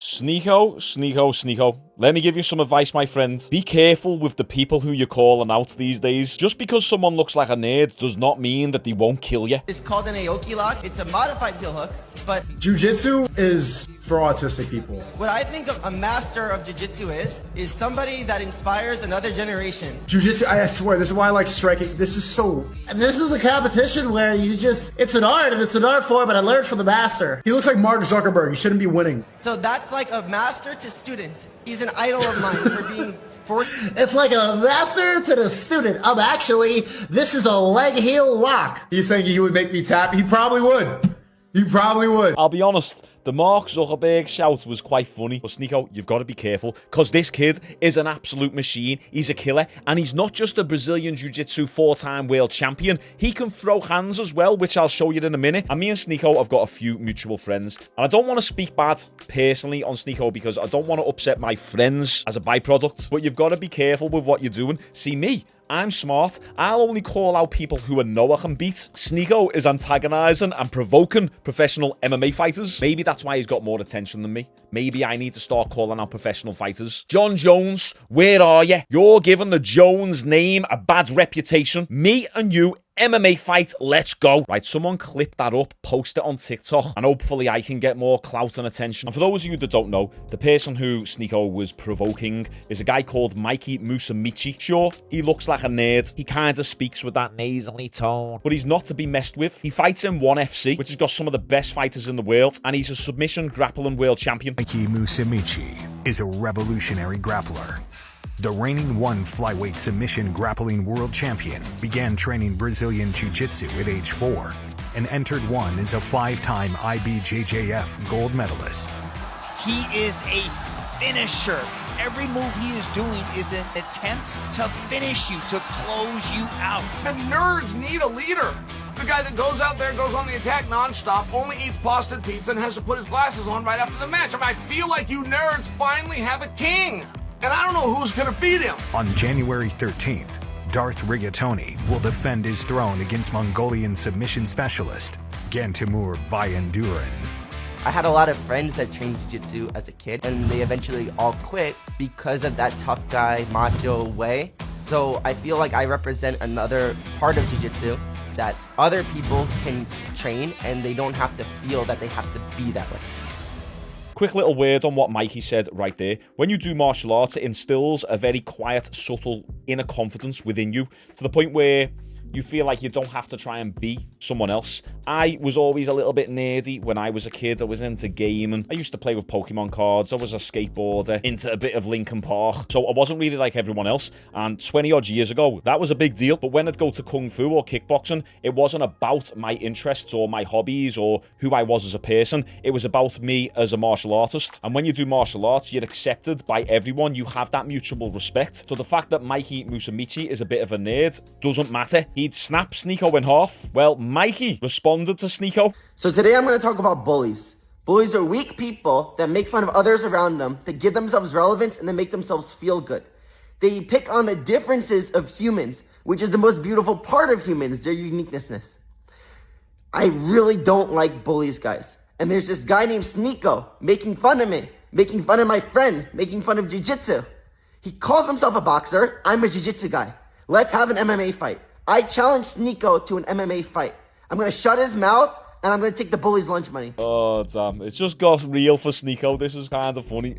Sneako. Let me give you some advice, my friend. Be careful with the people who you're calling out these days. Just because someone looks like a nerd does not mean that they won't kill you. It's called an Aoki lock. It's a modified heel hook, but Jiu-jitsu is for autistic people. what I think of a master of jiu-jitsu is somebody that inspires another generation. Jiu-jitsu, I swear, this is why I like striking. This is a competition where it's an art and it's an art form, but I learned from the master. He looks like Mark Zuckerberg. He shouldn't be winning. So that's like a master to student. He's an idol of mine for being It's like a master to the student. This is a leg heel lock. He's saying he would make me tap. He probably would. I'll be honest, the Mark Zuckerberg shout was quite funny. But Sneako, you've got to be careful, because this kid is an absolute machine. He's a killer, and he's not just a Brazilian Jiu-Jitsu 4-time world champion. He can throw hands as well, which I'll show you in a minute. And me and Sneako have got a few mutual friends. And I don't want to speak bad personally on Sneako, because I don't want to upset my friends as a byproduct. But you've got to be careful with what you're doing. See me, I'm smart. I'll only call out people who I know I can beat. Sneako is antagonizing and provoking professional MMA fighters. Maybe that's why he's got more attention than me. Maybe I need to start calling out professional fighters. Shaun Jones, where are you? You're giving the Jones name a bad reputation. Me and you, MMA fight, let's go. Right, someone clip that up, post it on TikTok, and hopefully I can get more clout and attention. And for those of you that don't know, the person who Sneako was provoking is a guy called Mikey Musumeci. Sure, he looks like a nerd. He kind of speaks with that nasally tone, but he's not to be messed with. He fights in ONE FC, which has got some of the best fighters in the world, and he's a submission grappling world champion. Mikey Musumeci is a revolutionary grappler. The reigning ONE flyweight submission grappling world champion began training Brazilian Jiu-Jitsu at age 4 and entered ONE as a 5-time IBJJF gold medalist. He is a finisher. Every move he is doing is an attempt to finish you, to close you out. And nerds need a leader. The guy that goes out there, goes on the attack nonstop, only eats Boston pizza and has to put his glasses on right after the match. I feel like you nerds finally have a king. And I don't know who's going to beat him. On January 13th, Darth Rigatoni will defend his throne against Mongolian submission specialist Gantemur Bayanduran. I had a lot of friends that trained jiu-jitsu as a kid, and they eventually all quit because of that tough guy, macho way. So I feel like I represent another part of jiu-jitsu that other people can train, and they don't have to feel that they have to be that way. Quick little word on what Mikey said right there. When you do martial arts, it instills a very quiet, subtle inner confidence within you to the point where you feel like you don't have to try and be someone else. I was always a little bit nerdy when I was a kid. I was into gaming. I used to play with Pokemon cards. I was a skateboarder, into a bit of Linkin Park. So I wasn't really like everyone else. And 20 odd years ago, that was a big deal. But when I'd go to Kung Fu or kickboxing, it wasn't about my interests or my hobbies or who I was as a person. It was about me as a martial artist. And when you do martial arts, you're accepted by everyone. You have that mutual respect. So the fact that Mikey Musumeci is a bit of a nerd doesn't matter. He'd snap Sneako in half. Well, Mikey responded to Sneako. So today I'm going to talk about bullies. Bullies are weak people that make fun of others around them to give themselves relevance and to make themselves feel good. They pick on the differences of humans, which is the most beautiful part of humans, their uniqueness. I really don't like bullies, guys. And there's this guy named Sneako making fun of me, making fun of my friend, making fun of jiu-jitsu. He calls himself a boxer. I'm a jiu-jitsu guy. Let's have an MMA fight. I challenge Sneako to an MMA fight. I'm going to shut his mouth, and I'm going to take the bully's lunch money. Oh, damn. It's just got real for Sneako. This is kind of funny.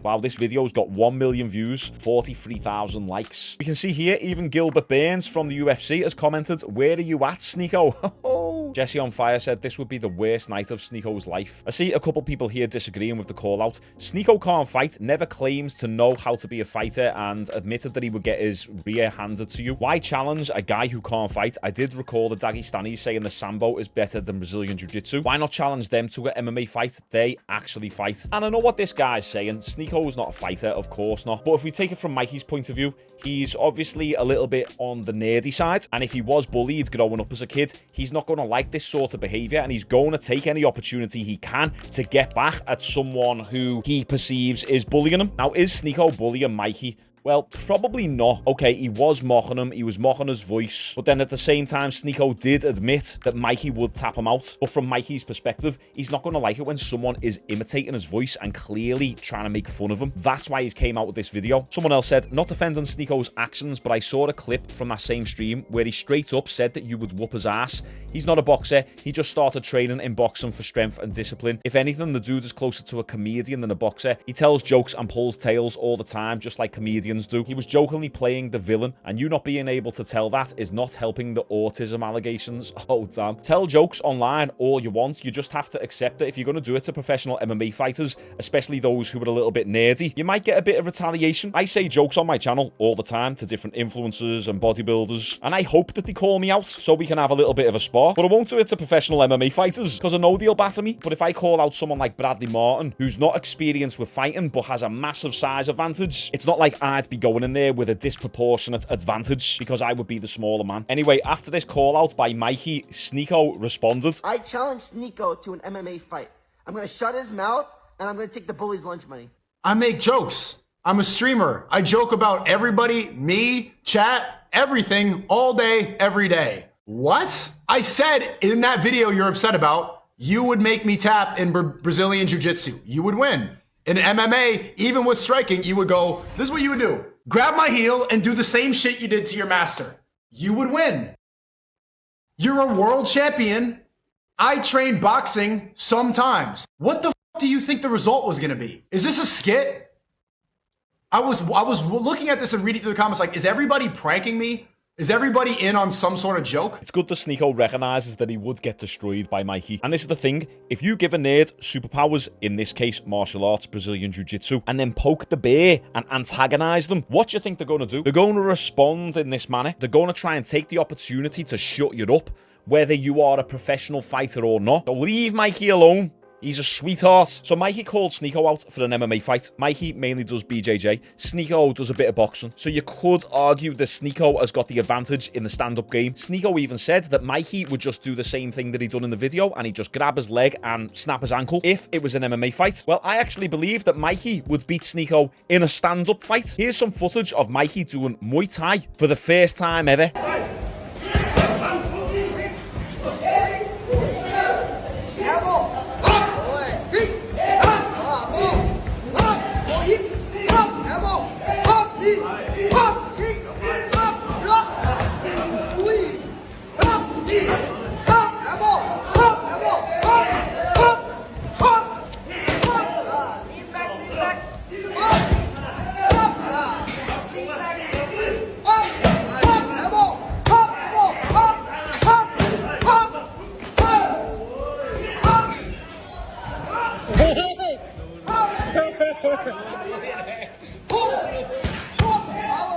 Wow, this video's got 1 million views, 43,000 likes. You can see here, even Gilbert Burns from the UFC has commented, "Where are you at, Sneako?" Jesse on Fire said this would be the worst night of Sneako's life. I see a couple people here disagreeing with the call out. Sneako can't fight, never claims to know how to be a fighter, and admitted that he would get his rear handed to you. Why challenge a guy who can't fight? I did recall the Dagestanis saying the Sambo is better than Brazilian Jiu-Jitsu. Why not challenge them to an MMA fight? They actually fight. And I know what this guy's saying. Sneako's not a fighter, of course not. But if we take it from Mikey's point of view, he's obviously a little bit on the nerdy side. And if he was bullied growing up as a kid, he's not going to like this sort of behavior, and he's going to take any opportunity he can to get back at someone who he perceives is bullying him. Now, is Sneako bullying Mikey? Well, probably not. Okay, he was mocking him, he was mocking his voice, but then at the same time, Sneako did admit that Mikey would tap him out. But from Mikey's perspective, he's not going to like it when someone is imitating his voice and clearly trying to make fun of him. That's why he's came out with this video. Someone else said, not defending Sneako's actions, but I saw a clip from that same stream where he straight up said that you would whoop his ass. He's not a boxer. He just started training in boxing for strength and discipline. If anything, the dude is closer to a comedian than a boxer. He tells jokes and pulls tails all the time, just like comedians do. He was jokingly playing the villain, and you not being able to tell that is not helping the autism allegations. Oh, damn. Tell jokes online all you want. You just have to accept that if you're going to do it to professional MMA fighters, especially those who are a little bit nerdy, you might get a bit of retaliation. I say jokes on my channel all the time to different influencers and bodybuilders, and I hope that they call me out so we can have a little bit of a spar. But I won't do it to professional MMA fighters because I know they'll batter me. But if I call out someone like Bradley Martin, who's not experienced with fighting but has a massive size advantage, it's not like I'd be going in there with a disproportionate advantage because I would be the smaller man. Anyway, after this call out by Mikey, Sneako responded. I challenge Sneako to an MMA fight. I'm going to shut his mouth and I'm going to take the bully's lunch money. I make jokes. I'm a streamer. I joke about everybody, me, chat, everything, all day, every day. What? I said in that video you're upset about, you would make me tap in Brazilian Jiu-Jitsu. You would win. In MMA, even with striking, you would go, this is what you would do. Grab my heel and do the same shit you did to your master. You would win. You're a world champion. I train boxing sometimes. What the f do you think the result was going to be? Is this a skit? I was looking at this and reading through the comments like, is everybody pranking me? Is everybody in on some sort of joke? It's good that Sneako recognizes that he would get destroyed by Mikey. And this is the thing, if you give a nerd superpowers, in this case martial arts, Brazilian Jiu-Jitsu, and then poke the bear and antagonize them, what do you think they're going to do? They're going to respond in this manner. They're going to try and take the opportunity to shut you up, whether you are a professional fighter or not. So leave Mikey alone. He's a sweetheart. So Mikey called Sneako out for an MMA fight. Mikey mainly does BJJ. Sneako does a bit of boxing. So you could argue that Sneako has got the advantage in the stand-up game. Sneako even said that Mikey would just do the same thing that he done in the video and he'd just grab his leg and snap his ankle if it was an MMA fight. Well, I actually believe that Mikey would beat Sneako in a stand-up fight. Here's some footage of Mikey doing Muay Thai for the first time ever.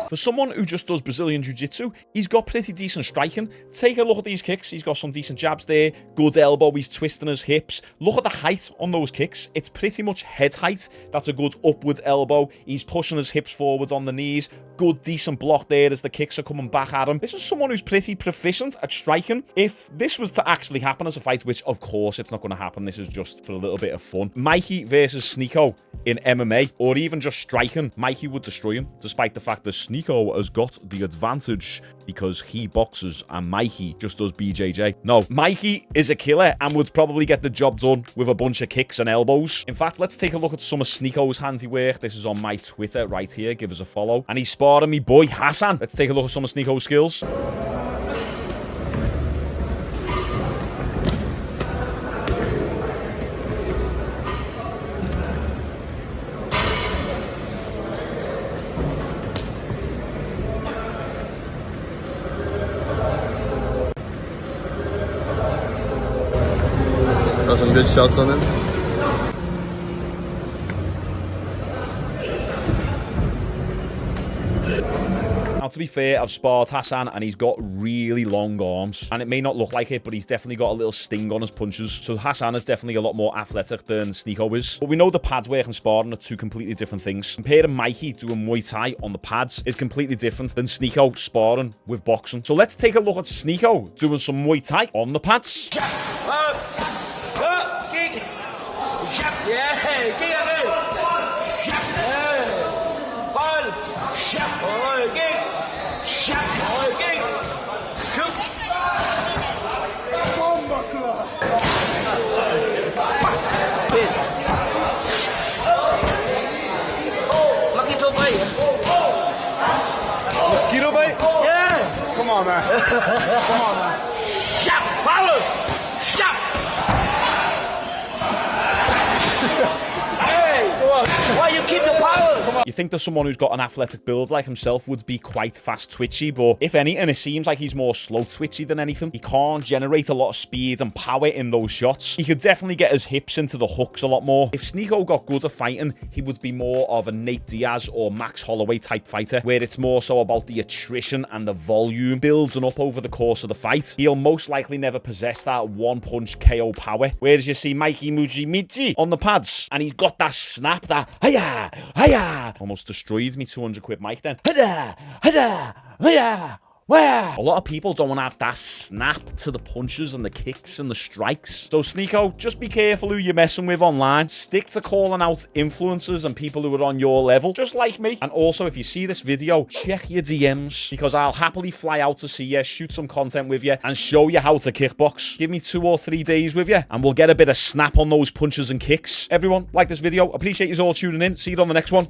For someone who just does Brazilian Jiu-Jitsu, he's got pretty decent striking. Take a look at these kicks. He's got some decent jabs there. Good elbow. He's twisting his hips. Look at the height on those kicks. It's pretty much head height. That's a good upward elbow. He's pushing his hips forward on the knees. Good, decent block there as the kicks are coming back at him. This is someone who's pretty proficient at striking. If this was to actually happen as a fight, which of course it's not going to happen, this is just for a little bit of fun. Mikey versus Sneako in MMA, or even just striking, Mikey would destroy him, despite the fact that Sneako has got the advantage because he boxes and Mikey just does BJJ. No, Mikey is a killer and would probably get the job done with a bunch of kicks and elbows. In fact, let's take a look at some of Sneako's handiwork. This is on my Twitter right here. Give us a follow. And he's sparring me boy Hassan. Let's take a look at some of Sneako's skills. Got some good shots on him. Now, to be fair, I've sparred Hassan and he's got really long arms. And it may not look like it, but he's definitely got a little sting on his punches. So Hassan is definitely a lot more athletic than Sneako is. But we know the pads work and sparring are two completely different things. Comparing Mikey doing Muay Thai on the pads is completely different than Sneako sparring with boxing. So let's take a look at Sneako doing some Muay Thai on the pads. Yeah, Mosquito bite? Yeah. Come on, man. Come on, man. Shot. Power. Shot. Hey, why you keep the power? You think that someone who's got an athletic build like himself would be quite fast twitchy, but if anything, it seems like he's more slow twitchy than anything. He can't generate a lot of speed and power in those shots. He could definitely get his hips into the hooks a lot more. If Sneako got good at fighting, he would be more of a Nate Diaz or Max Holloway type fighter, where it's more so about the attrition and the volume building up over the course of the fight. He'll most likely never possess that one-punch KO power. Whereas you see Mikey Mujimichi on the pads, and he's got that snap, that hiya, hiya. Almost destroyed me 200 quid mic then. Hiya, hiya, hiya. A lot of people don't have that snap to the punches and the kicks and the strikes. So Sneako, just be careful who you're messing with online. Stick to calling out influencers and people who are on your level, just like me. And also, if you see this video, check your DMs, because I'll happily fly out to see you, shoot some content with you, and show you how to kickbox. Give me 2 or 3 days with you, and we'll get a bit of snap on those punches and kicks. Everyone, like this video. Appreciate you all tuning in. See you on the next one.